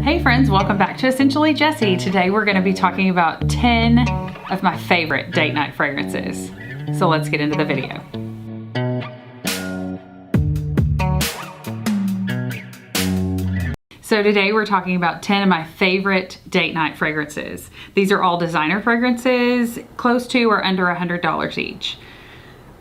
Hey friends, welcome back to Essentially Jessie. Today we're going to be talking about 10 of my favorite date night fragrances. So let's get into the video. So today we're talking about 10 of my favorite date night fragrances. These are all designer fragrances, close to or under $100 each.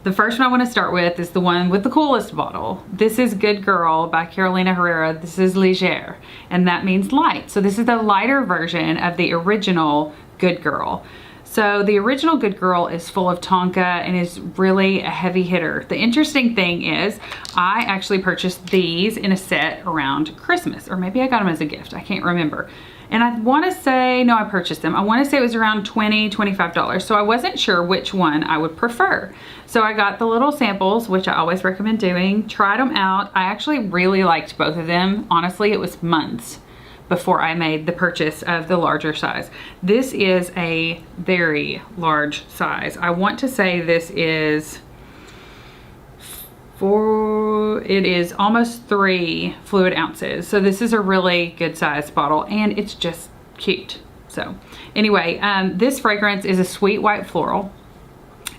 The first one I want to start with is the one with the coolest bottle. This is Good Girl by Carolina Herrera. This is Léger, and that means light. So this is the lighter version of the original Good Girl. So the original Good Girl is full of tonka and is really a heavy hitter. The interesting thing is I actually purchased these in a set around Christmas, or maybe I got them as a gift. I can't remember. And I want to say, no, I purchased them. I want to say it was around $20, $25. So I wasn't sure which one I would prefer. So I got the little samples, which I always recommend doing, tried them out. I actually really liked both of them. Honestly, it was months before I made the purchase of the larger size. This is a very large size. I want to say this is it is almost 3 fluid ounces. So this is a really good sized bottle and it's just cute. So anyway, this fragrance is a sweet white floral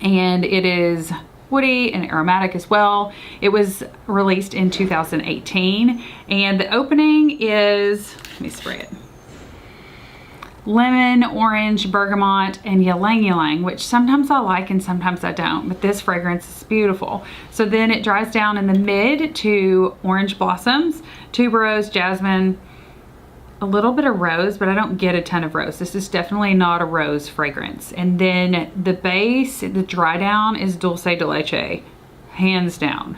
and it is woody and aromatic as well. It was released in 2018 and the opening is, let me spray it, lemon, orange, bergamot, and ylang ylang, which sometimes I like and sometimes I don't, but this fragrance is beautiful. So then it dries down in the mid to orange blossoms, tuberose, jasmine, a little bit of rose, but I don't get a ton of rose. This is definitely not a rose fragrance. And then the base, the dry down is dulce de leche, hands down.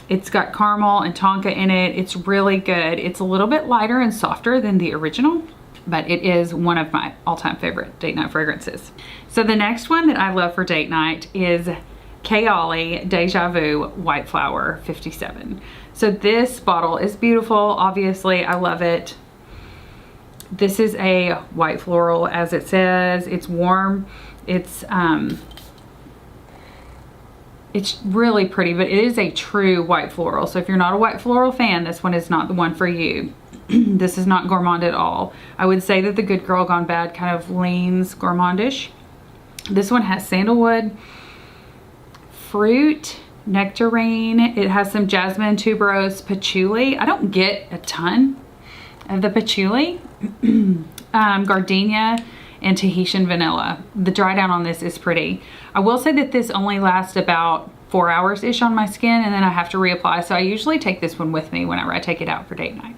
It's got caramel and tonka in it. It's really good. It's a little bit lighter and softer than the original, but it is one of my all-time favorite date night fragrances. So the next one that I love for date night is Kayali Deja Vu White Flower 57. So this bottle is beautiful. Obviously, I love it. This is a white floral, as it says. It's warm. It's really pretty, but it is a true white floral. So if you're not a white floral fan, this one is not the one for you. This is not gourmand at all. I would say that the Good Girl Gone Bad kind of leans gourmandish. This one has sandalwood, fruit, nectarine. It has some jasmine, tuberose, patchouli. I don't get a ton of the patchouli. Gardenia and Tahitian vanilla. The dry down on this is pretty. I will say that this only lasts about 4 hours-ish on my skin and then I have to reapply. So I usually take this one with me whenever I take it out for date night.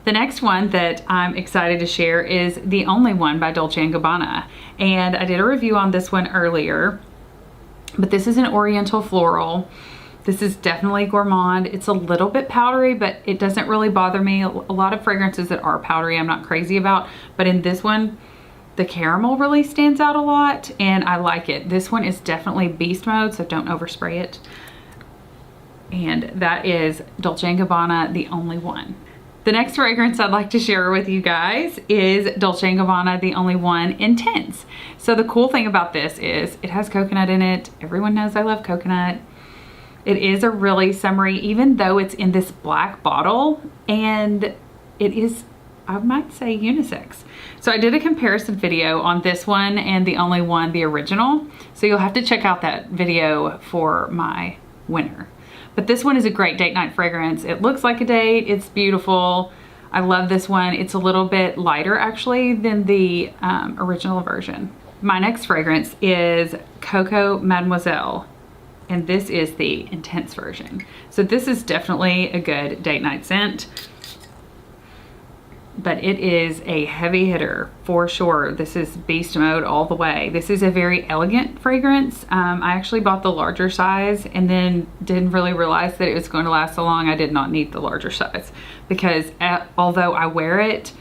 The next one that I'm excited to share is The Only One by Dolce & Gabbana. And I did a review on this one earlier, but this is an oriental floral. This is definitely gourmand. It's a little bit powdery, but it doesn't really bother me. A lot of fragrances that are powdery I'm not crazy about, but in this one, the caramel really stands out a lot and I like it. This one is definitely beast mode, so don't overspray it. And that is Dolce & Gabbana, The Only One. The next fragrance I'd like to share with you guys is Dolce & Gabbana The Only One Intense. So the cool thing about this is it has coconut in it. Everyone knows I love coconut. It is a really summery, even though it's in this black bottle, and it is, I might say, unisex. So I did a comparison video on this one and The Only One, the original. So you'll have to check out that video for my winner. But this one is a great date night fragrance. It looks like a date, it's beautiful. I love this one. It's a little bit lighter actually than the original version. My next fragrance is Coco Mademoiselle, and this is the intense version. So this is definitely a good date night scent, but it is a heavy hitter for sure. This is beast mode all the way. This is a very elegant fragrance. I actually bought the larger size and then didn't really realize that it was going to last so long. I did not need the larger size because although I wear it,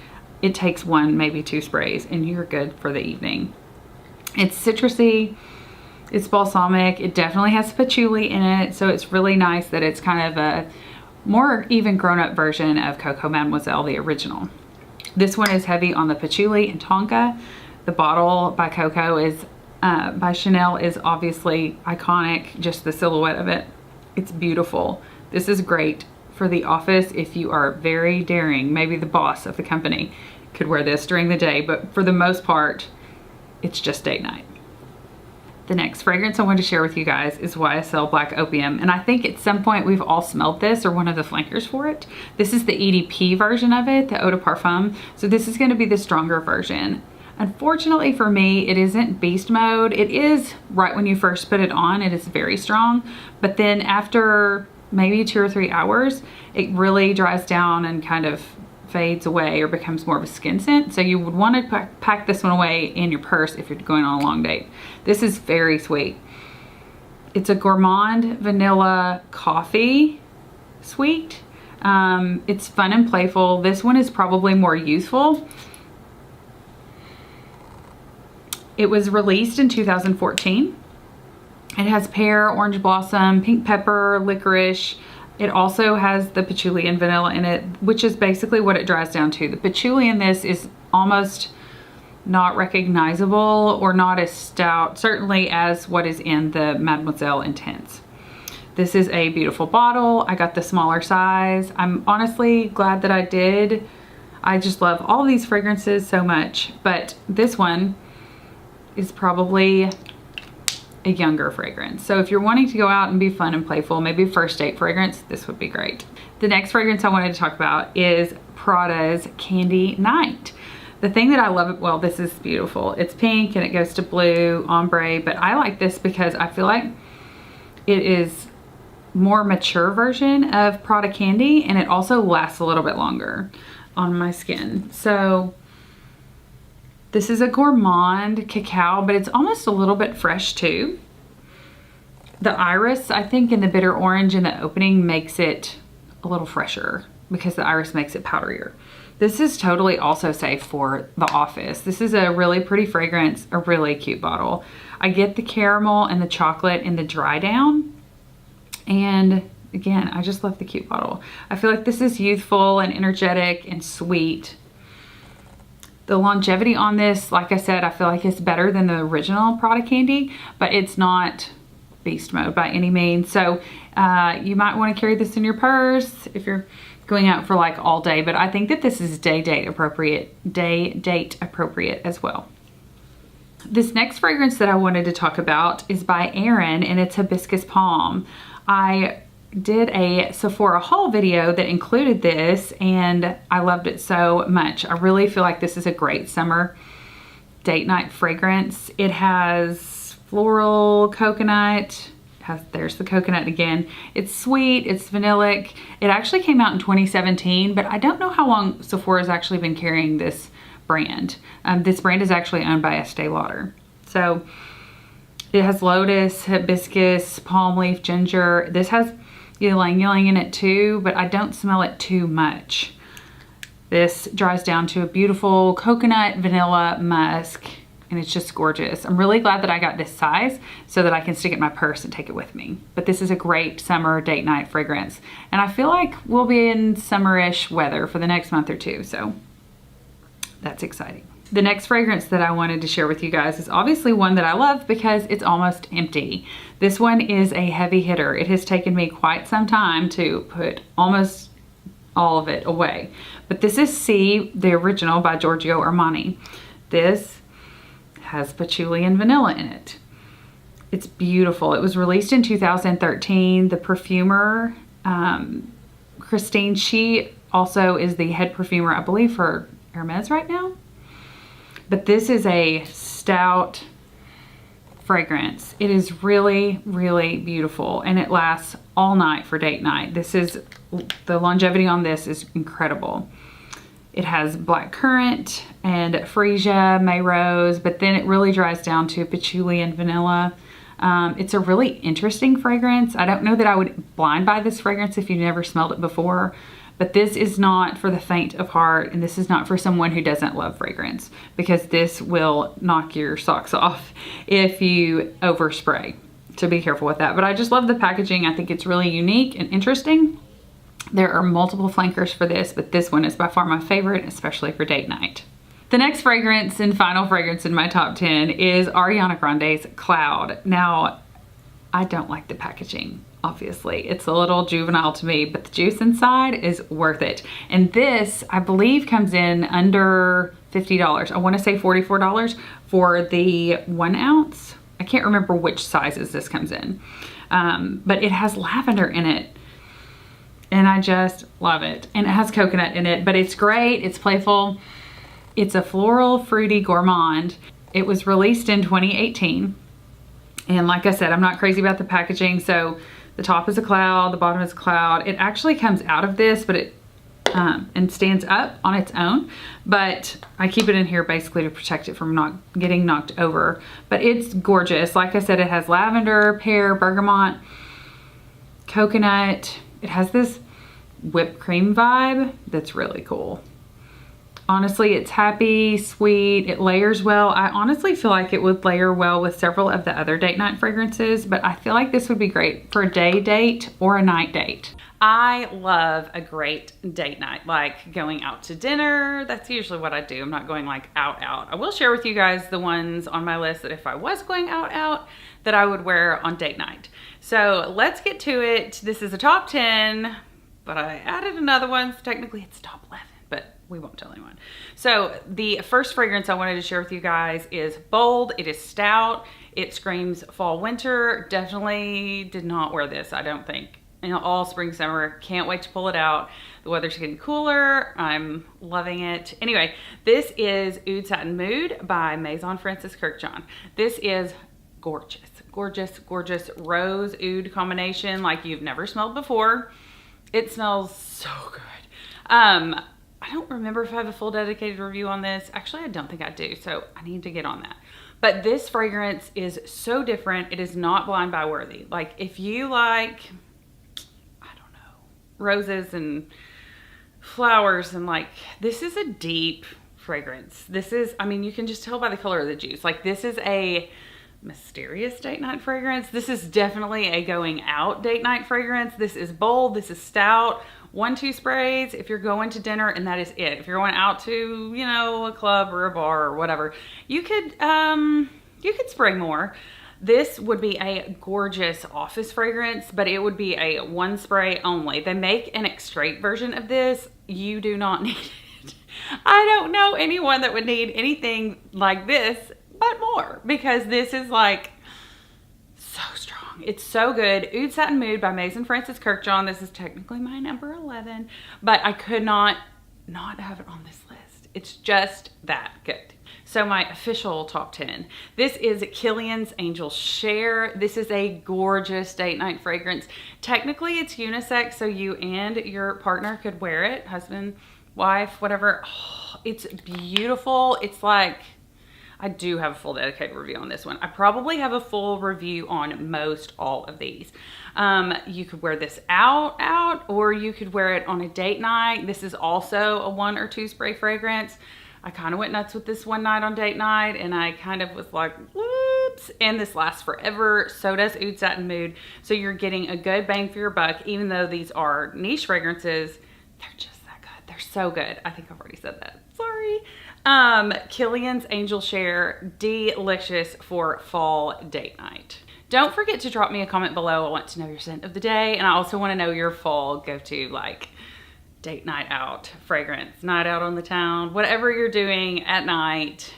it takes 1, maybe 2 sprays and you're good for the evening. It's citrusy, it's balsamic, it definitely has patchouli in it, so it's really nice that it's kind of a more even grown-up version of Coco Mademoiselle, the original. This one is heavy on the patchouli and tonka. The bottle by Coco is by Chanel is obviously iconic, just the silhouette of it. It's beautiful. This is great for the office if you are very daring. Maybe the boss of the company could wear this during the day, but for the most part, it's just date night. The next fragrance I want to share with you guys is YSL Black Opium. And I think at some point we've all smelled this or one of the flankers for it. This is the EDP version of it, the Eau de Parfum. So this is gonna be the stronger version. Unfortunately for me, it isn't beast mode. It is right when you first put it on, it is very strong. But then after maybe 2 or 3 hours, it really dries down and kind of fades away or becomes more of a skin scent. So you would want to pack this one away in your purse if you're going on a long date. This is very sweet. It's a gourmand vanilla coffee sweet. It's fun and playful. This one is probably more youthful. It was released in 2014. It has pear, orange blossom, pink pepper, licorice. It also has the patchouli and vanilla in it, which is basically what it dries down to. The patchouli in this is almost not recognizable or not as stout, certainly as what is in the Mademoiselle Intense. This is a beautiful bottle. I got the smaller size. I'm honestly glad that I did. I just love all these fragrances so much, but this one is probably a younger fragrance. So if you're wanting to go out and be fun and playful, maybe a first date fragrance, this would be great. The next fragrance I wanted to talk about is Prada's Candy Night. The thing that I love, well, this is beautiful. It's pink and it goes to blue, ombre, but I like this because I feel like it is more mature version of Prada Candy, and it also lasts a little bit longer on my skin. So this is a gourmand cacao, but it's almost a little bit fresh too. The iris, I think, in the bitter orange in the opening makes it a little fresher because the iris makes it powderier. This is totally also safe for the office. This is a really pretty fragrance, a really cute bottle. I get the caramel and the chocolate in the dry down. And again, I just love the cute bottle. I feel like this is youthful and energetic and sweet. The longevity on this, like I said, I feel like it's better than the original Prada Candy, but it's not beast mode by any means. So you might want to carry this in your purse if you're going out for like all day, but I think that this is day date appropriate as well. This next fragrance that I wanted to talk about is by Erin, and it's Hibiscus Palm. I did a Sephora haul video that included this and I loved it so much. I really feel like this is a great summer date night fragrance. It has floral, coconut, there's the coconut again. It's sweet, it's vanillic. It actually came out in 2017, but I don't know how long Sephora's actually been carrying this brand. This brand is actually owned by Estee Lauder. So it has lotus, hibiscus, palm leaf, ginger. This has ylang ylang in it too, but I don't smell it too much. This dries down to a beautiful coconut vanilla musk, and it's just gorgeous. I'm really glad that I got this size so that I can stick it in my purse and take it with me. But this is a great summer date night fragrance, and I feel like we'll be in summerish weather for the next month or two, so that's exciting. The next fragrance that I wanted to share with you guys is obviously one that I love because it's almost empty. This one is a heavy hitter. It has taken me quite some time to put almost all of it away. But this is C, the original by Giorgio Armani. This has patchouli and vanilla in it. It's beautiful. It was released in 2013. The perfumer, Christine, she also is the head perfumer, I believe, for Hermes right now. But this is a stout fragrance. It is really, really beautiful, and it lasts all night for date night. The longevity on this is incredible. It has black currant and freesia, May rose, but then it really dries down to patchouli and vanilla. It's a really interesting fragrance. I don't know that I would blind buy this fragrance if you've never smelled it before, but this is not for the faint of heart, and this is not for someone who doesn't love fragrance, because this will knock your socks off if you overspray. So be careful with that. But I just love the packaging. I think it's really unique and interesting. There are multiple flankers for this, but this one is by far my favorite, especially for date night. The next fragrance and final fragrance in my top 10 is Ariana Grande's Cloud. Now, I don't like the packaging obviously. It's a little juvenile to me, but the juice inside is worth it. And this, I believe, comes in under $50. I want to say $44 for the 1 ounce. I can't remember which sizes this comes in, but it has lavender in it. And I just love it. And it has coconut in it, but it's great. It's playful. It's a floral, fruity gourmand. It was released in 2018. And like I said, I'm not crazy about the packaging. So the top is a cloud, the bottom is a cloud. It actually comes out of this, but it and stands up on its own. But I keep it in here basically to protect it from not getting knocked over. But it's gorgeous. Like I said, it has lavender, pear, bergamot, coconut. It has this whipped cream vibe that's really cool. Honestly, it's happy, sweet, it layers well. I honestly feel like it would layer well with several of the other date night fragrances, but I feel like this would be great for a day date or a night date. I love a great date night, like going out to dinner. That's usually what I do. I'm not going like out. I will share with you guys the ones on my list that if I was going out, that I would wear on date night. So let's get to it. This is a top 10, but I added another one. So technically it's top 11, but we won't tell anyone. So the first fragrance I wanted to share with you guys is bold. It is stout. It screams fall, winter. Definitely did not wear this, I don't think. You know, all spring, summer. Can't wait to pull it out. The weather's getting cooler. I'm loving it. Anyway, this is Oud Satin Mood by Maison Francis Kurkdjian. This is gorgeous. Gorgeous, gorgeous rose oud combination like you've never smelled before. It smells so good. I don't remember if I have a full dedicated review on this. Actually, I don't think I do, so I need to get on that. But this fragrance is so different. It is not blind buy worthy. Like if you like, I don't know, roses and flowers and like, this is a deep fragrance. This is, I mean, you can just tell by the color of the juice. Like this is a mysterious date night fragrance. This is definitely a going out date night fragrance. This is bold. This is stout. 1-2 sprays if you're going to dinner, and that is it. If you're going out to, you know, a club or a bar or whatever, you could spray more. This would be a gorgeous office fragrance, but it would be a 1 spray only. They make an extrait version of this. You do not need it. I don't know anyone that would need anything like this, but more, because this is like so strong. It's so good. Oud Satin Mood by Maison Francis Kurkdjian. This is technically my number 11, but I could not have it on this list. It's just that good. So my official top 10. This is Kilian's Angel Share. This is a gorgeous date night fragrance. Technically it's unisex, so you and your partner could wear it, husband, wife, whatever. Oh, it's beautiful. It's like, I do have a full dedicated review on this one. I probably have a full review on most all of these. You could wear this out, or you could wear it on a date night. This is also a 1 or 2 spray fragrance. I kind of went nuts with this one night on date night, and I kind of was like, whoops, and this lasts forever. So does Oud Satin Mood. So you're getting a good bang for your buck, even though these are niche fragrances. They're just that good. They're so good. I think I've already said that. Sorry. Kilian's Angel Share, delicious for fall date night. Don't forget to drop me a comment below. I want to know your scent of the day, and I also want to know your fall go-to, like date night out fragrance, night out on the town, whatever you're doing at night,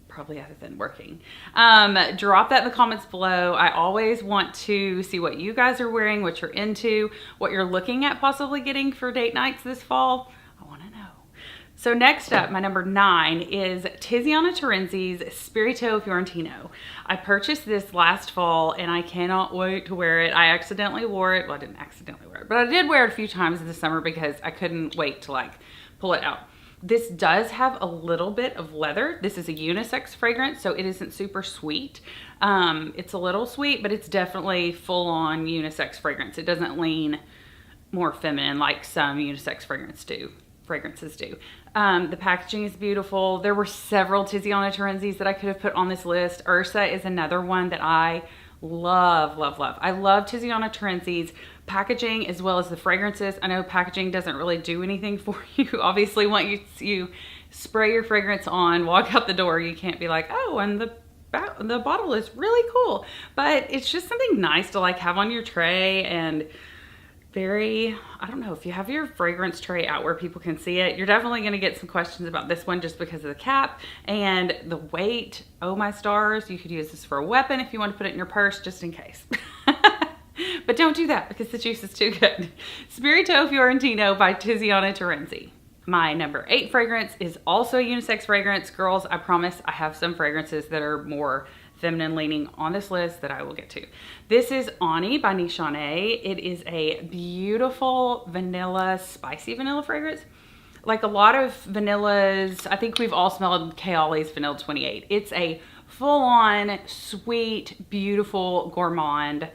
probably other than working. Drop that in the comments below. I always want to see what you guys are wearing, what you're into, what you're looking at possibly getting for date nights this fall. I want to know. So next up, my number 9 is Tiziana Terenzi's Spirito Fantino. I purchased this last fall and I cannot wait to wear it. I accidentally wore it. Well, I didn't accidentally wear it, but I did wear it a few times this summer because I couldn't wait to like pull it out. This does have a little bit of leather. This is a unisex fragrance, so it isn't super sweet. It's a little sweet, but it's definitely full on unisex fragrance. It doesn't lean more feminine like some unisex fragrances do. The packaging is beautiful. There were several Tiziana Terenzis that I could have put on this list. Ursa is another one that I love, love, love. I love Tiziana Terenzi's packaging as well as the fragrances. I know packaging doesn't really do anything for you. Obviously, once you spray your fragrance on, walk out the door, you can't be like, oh, and the the bottle is really cool, but it's just something nice to like have on your tray, and very, I don't know, if you have your fragrance tray out where people can see it, you're definitely going to get some questions about this one just because of the cap and the weight. Oh my stars, you could use this for a weapon if you want to put it in your purse just in case. But don't do that because the juice is too good. Spirito Fantino by Tiziana Terenzi. My number 8 fragrance is also a unisex fragrance. Girls, I promise I have some fragrances that are more feminine leaning on this list that I will get to. This is Anie by Nishan Anie. It is a beautiful vanilla, spicy vanilla fragrance. Like a lot of vanillas, I think we've all smelled Kayali's Vanilla 28. It's a full-on, sweet, beautiful, gourmand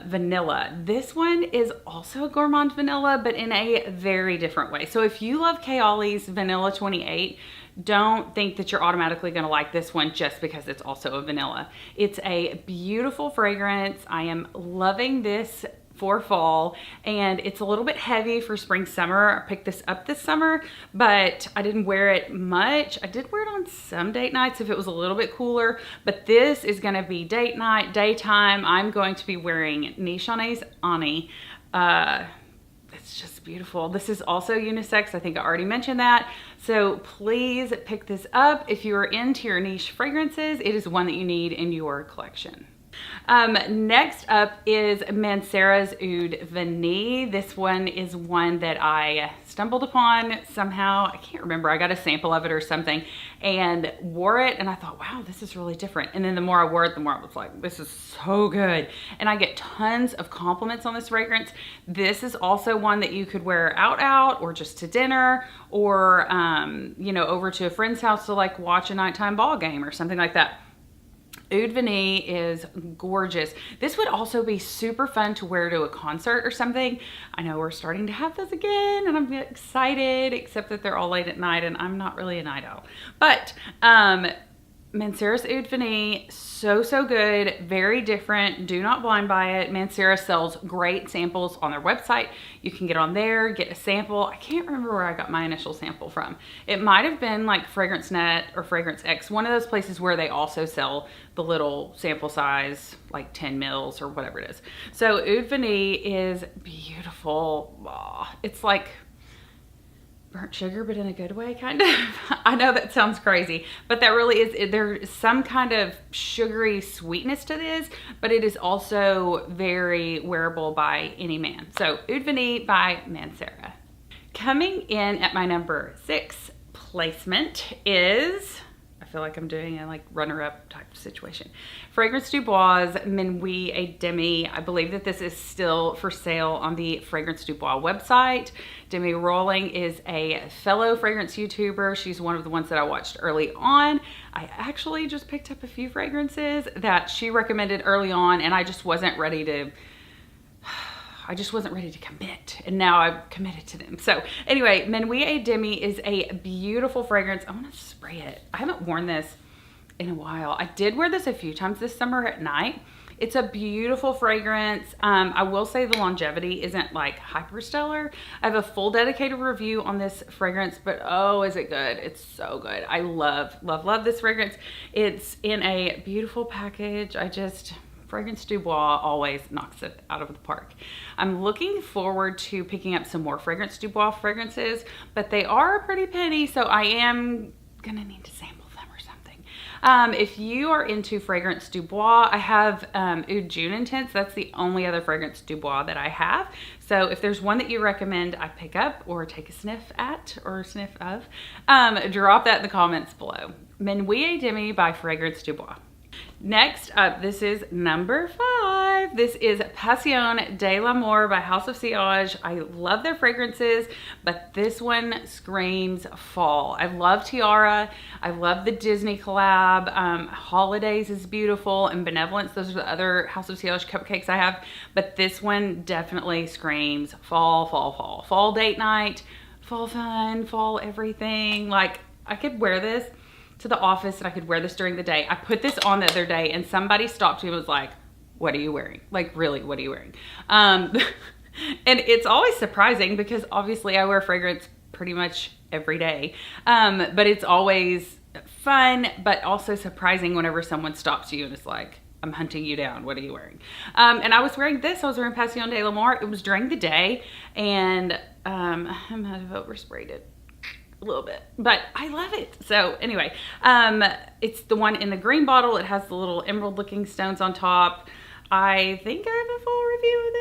vanilla. This one is also a gourmand vanilla, but in a very different way. So if you love Kayali's Vanilla 28, don't think that you're automatically going to like this one just because it's also a vanilla. It's a beautiful fragrance. I am loving this for fall, and it's a little bit heavy for spring summer. I picked this up this summer, but I didn't wear it much. I did wear it on some date nights if it was a little bit cooler, but this is going to be date night, daytime. I'm going to be wearing Nishan Anie. It's just beautiful. This is also unisex. I think I already mentioned that. So please pick this up. If you are into your niche fragrances, it is one that you need in your collection. Next up is Manera Oud Vanille. This one is one that I stumbled upon somehow. I can't remember. I got a sample of it or something and wore it, and I thought, wow, this is really different. And then the more I wore it, the more I was like, this is so good. And I get tons of compliments on this fragrance. This is also one that you could wear out or just to dinner, or you know, over to a friend's house to like watch a nighttime ball game or something like that. Oud Vanille is gorgeous. This would also be super fun to wear to a concert or something. I know we're starting to have those again, and I'm excited, except that they're all late at night and I'm not really a night owl. But Manera Oud Vanille, so good, very different. Do not blind buy it. Manera sells great samples on their website. You can get on there, get a sample. I can't remember where I got my initial sample from. It might have been like Fragrance Net or Fragrance X, one of those places where they also sell the little sample size, like 10 mils or whatever it is. So Oud Vanille is beautiful. Oh, it's like burnt sugar, but in a good way, kind of. I know that sounds crazy, but that really is, there's some kind of sugary sweetness to this, but it is also very wearable by any man. So Oud Vanille by Manera. Coming in at my number 6 placement is, I feel like I'm doing a like runner-up type situation, Fragrance Du Bois Manera Oud Demi. I believe that this is still for sale on the Fragrance Du Bois website. Demi Rolling is a fellow fragrance YouTuber. She's one of the ones that I watched early on. I actually just picked up a few fragrances that she recommended early on, and I just wasn't ready to commit, and now I've committed to them. So anyway, Manera Oud Demi is a beautiful fragrance. I want to spray it. I haven't worn this in a while. I did wear this a few times this summer at night. It's a beautiful fragrance. I will say the longevity isn't like hyper stellar. I have a full dedicated review on this fragrance, but oh, is it good. It's so good. I love this fragrance. It's in a beautiful package. Fragrance Du Bois always knocks it out of the park. I'm looking forward to picking up some more Fragrance Du Bois fragrances, but they are pretty penny, so I am gonna need to sample them or something. If you are into Fragrance Du Bois, I have Oud June Intense. That's the only other Fragrance Du Bois that I have. So if there's one that you recommend I pick up or take a sniff at or sniff of, drop that in the comments below. Manera Oud Demi by Fragrance Du Bois. Next up, this is number 5. This is Passion de l'Amour by House of Seage. I love their fragrances, but this one screams fall. I love Tiara. I love the Disney collab. Holidays is beautiful, and Benevolence. Those are the other House of Seage cupcakes I have, but this one definitely screams fall, fall, fall. Fall date night, fall fun, fall everything. Like, I could wear this to the office, and I could wear this during the day. I put this on the other day, and somebody stopped me and was like, what are you wearing? Like, really, what are you wearing? And it's always surprising because obviously I wear fragrance pretty much every day. But it's always fun, but also surprising whenever someone stops you and is like, I'm hunting you down. What are you wearing? And I was wearing this. I was wearing Passion de Laur. It was during the day, and I might have oversprayed it a little bit, but I love it. So anyway, it's the one in the green bottle. It has the little emerald looking stones on top. I think I have a full review of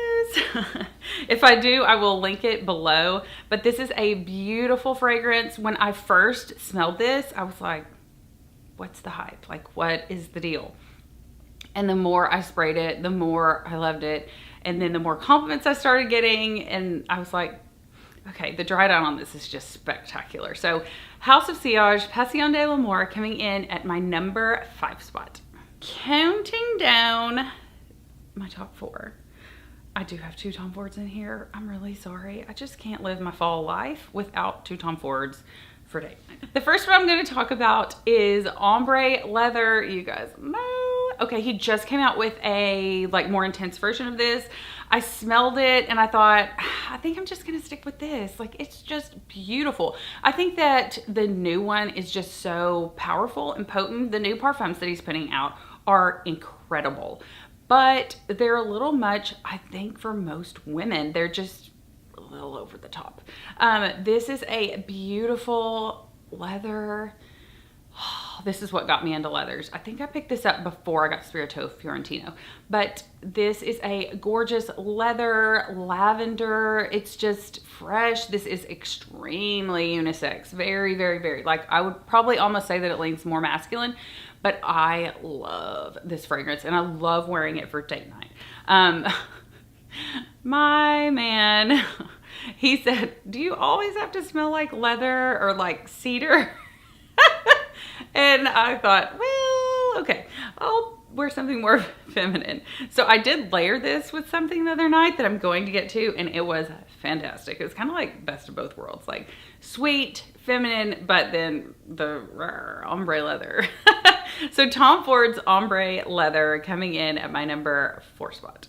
this. If I do, I will link it below. But this is a beautiful fragrance. When I first smelled this, I was like, what's the hype? Like, what is the deal? And the more I sprayed it, the more I loved it. And then the more compliments I started getting, and I was like, okay, the dry down on this is just spectacular. So House of Seage, Passion de Laur, coming in at my number 5 spot. Counting down my top 4. I do have 2 Tom Fords in here. I'm really sorry. I just can't live my fall life without 2 Tom Fords for date night. The first one I'm going to talk about is Ombre Leather. You guys know. Okay, he just came out with a like more intense version of this. I smelled it and I thought, I think I'm just gonna stick with this. Like, it's just beautiful. I think that the new one is just so powerful and potent. The new parfums that he's putting out are incredible, but they're a little much, I think, for most women. They're just a little over the top. This is a beautiful leather. This is what got me into leathers. I think I picked this up before I got Spirito Fantino, but this is a gorgeous leather lavender. It's just fresh. This is extremely unisex. Very, very, very, like, I would probably almost say that it leans more masculine, but I love this fragrance and I love wearing it for date night. My man, he said, do you always have to smell like leather or like cedar? And I thought, well, okay, I'll wear something more feminine. So I did layer this with something the other night that I'm going to get to, and it was fantastic. It was kind of like best of both worlds, like sweet, feminine, but then the ombre leather. So Tom Ford's Ombre Leather coming in at my number 4 spot.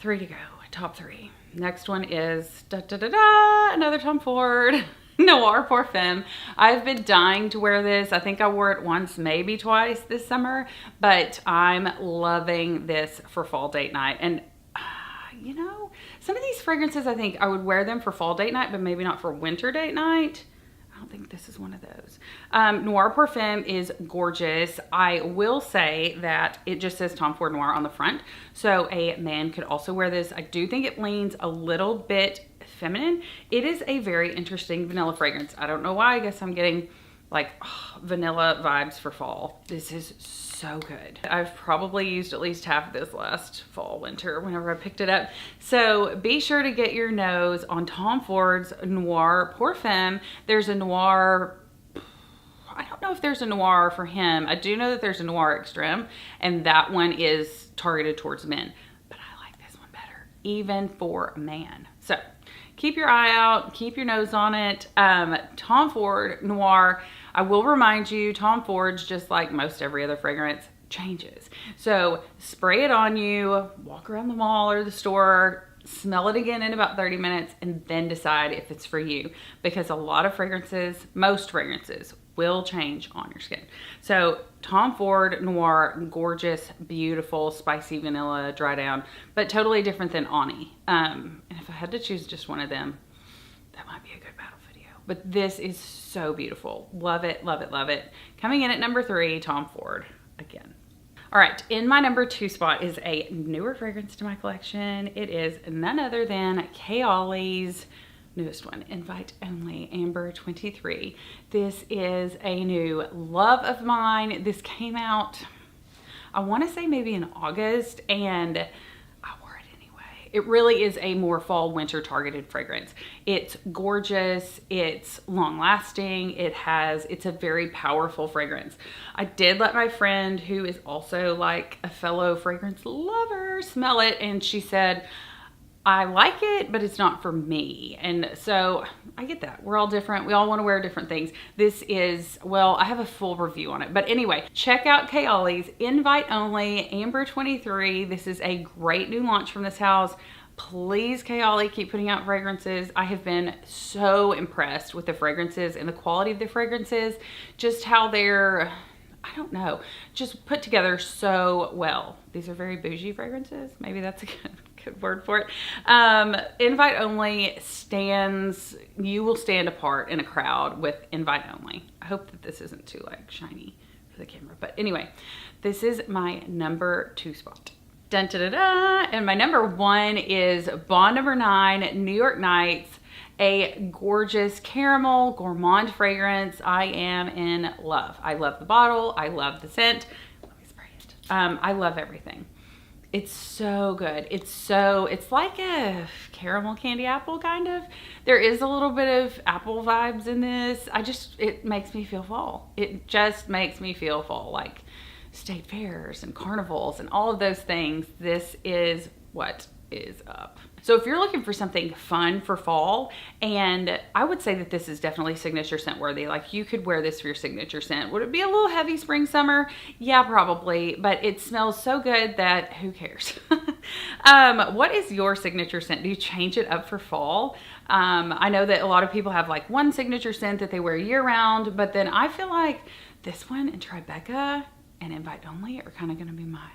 3 to go, top 3. Next one is another Tom Ford. Noir Parfum. I've been dying to wear this. I think I wore it once, maybe twice this summer, but I'm loving this for fall date night. And you know, some of these fragrances, I think I would wear them for fall date night, but maybe not for winter date night. I don't think this is one of those. Noir Parfum is gorgeous. I will say that it just says Tom Ford Noir on the front, so a man could also wear this. I do think it leans a little bit feminine. It is a very interesting vanilla fragrance. I don't know why. I guess I'm getting like vanilla vibes for fall. This is so good. I've probably used at least half of this last fall, winter, whenever I picked it up. So be sure to get your nose on Tom Ford's Noir Parfum. There's a Noir, I don't know if there's a Noir for him. I do know that there's a Noir Extreme, and that one is targeted towards men, but I like this one better, even for a man. So keep your eye out, keep your nose on it. Tom Ford Noir, I will remind you, Tom Ford's, just like most every other fragrance, changes. So spray it on you, walk around the mall or the store, smell it again in about 30 minutes, and then decide if it's for you. Because a lot of fragrances, most fragrances, will change on your skin. So Tom Ford Noir, gorgeous, beautiful, spicy vanilla dry down, but totally different than Anie. And if I had to choose just one of them, that might be a good battle video. But this is so beautiful. Love it, love it, love it. Coming in at number 3, Tom Ford again. All right, in my number 2 spot is a newer fragrance to my collection. It is none other than Kayali's newest one, Invite Only Amber 23. This is a new love of mine. This came out, I want to say maybe in August, and I wore it anyway. It really is a more fall winter targeted fragrance. It's gorgeous, it's long lasting, it's a very powerful fragrance. I did let my friend, who is also like a fellow fragrance lover, smell it, and she said, I like it, but it's not for me. And so I get that. We're all different. We all want to wear different things. This is, well, I have a full review on it. But anyway, check out Kayali's Invite Only Amber 23. This is a great new launch from this house. Please, Kayali, keep putting out fragrances. I have been so impressed with the fragrances and the quality of the fragrances, just how they're, I don't know, just put together so well. These are very bougie fragrances. Maybe that's a good word for it. Invite only stands, you will stand apart in a crowd with invite only. I hope that this isn't too like shiny for the camera. But anyway, this is my number 2 spot. Dun, da, da, da. And my number 1 is Bond Number 9 New York Nights, a gorgeous caramel gourmand fragrance. I am in love. I love the bottle. I love the scent. Let me spray it. I love everything. It's so good. It's like a caramel candy apple kind of. There is a little bit of apple vibes in this. It makes me feel fall. It just makes me feel fall, like state fairs and carnivals and all of those things. This is what is up. So if you're looking for something fun for fall, and I would say that this is definitely signature scent worthy. Like you could wear this for your signature scent. Would it be a little heavy spring, summer? Yeah, probably, but it smells so good that who cares? What is your signature scent? Do you change it up for fall? I know that a lot of people have like one signature scent that they wear year round, but then I feel like this one and Tribeca and Invite Only are kind of going to be my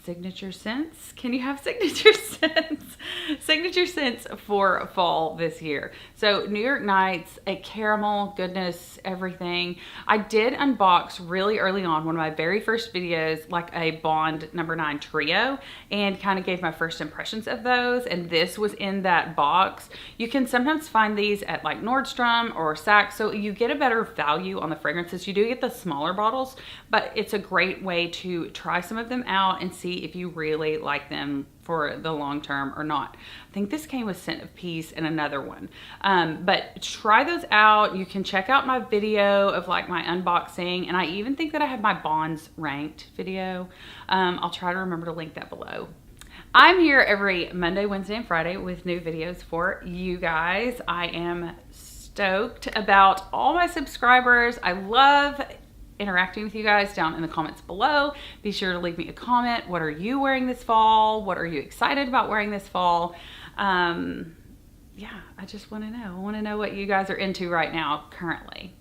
signature scents. Can you have signature scents? Signature scents for fall this year. So New York Nights, a caramel goodness, everything. I did unbox really early on, one of my very first videos, like a Bond Number 9 trio, and kind of gave my first impressions of those. And this was in that box. You can sometimes find these at like Nordstrom or Saks, so you get a better value on the fragrances. You do get the smaller bottles, but it's a great way to try some of them out and see if you really like them for the long term or not. I think this came with Scent of Peace and another one. But try those out. You can check out my video of like my unboxing, and I even think that I have my Bonds ranked video. I'll try to remember to link that below. I'm here every Monday, Wednesday, and Friday with new videos for you guys. I am stoked about all my subscribers. I love interacting with you guys down in the comments below. Be sure to leave me a comment. What are you wearing this fall? What are you excited about wearing this fall? Yeah, I just want to know. I want to know what you guys are into right now currently.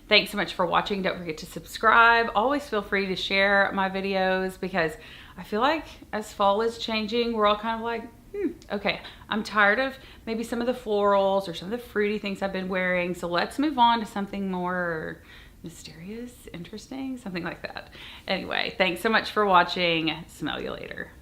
Thanks so much for watching. Don't forget to subscribe. Always feel free to share my videos, because I feel like as fall is changing, we're all kind of like, okay, I'm tired of maybe some of the florals or some of the fruity things I've been wearing. So let's move on to something more mysterious, interesting, something like that. Anyway, thanks so much for watching. Smell you later.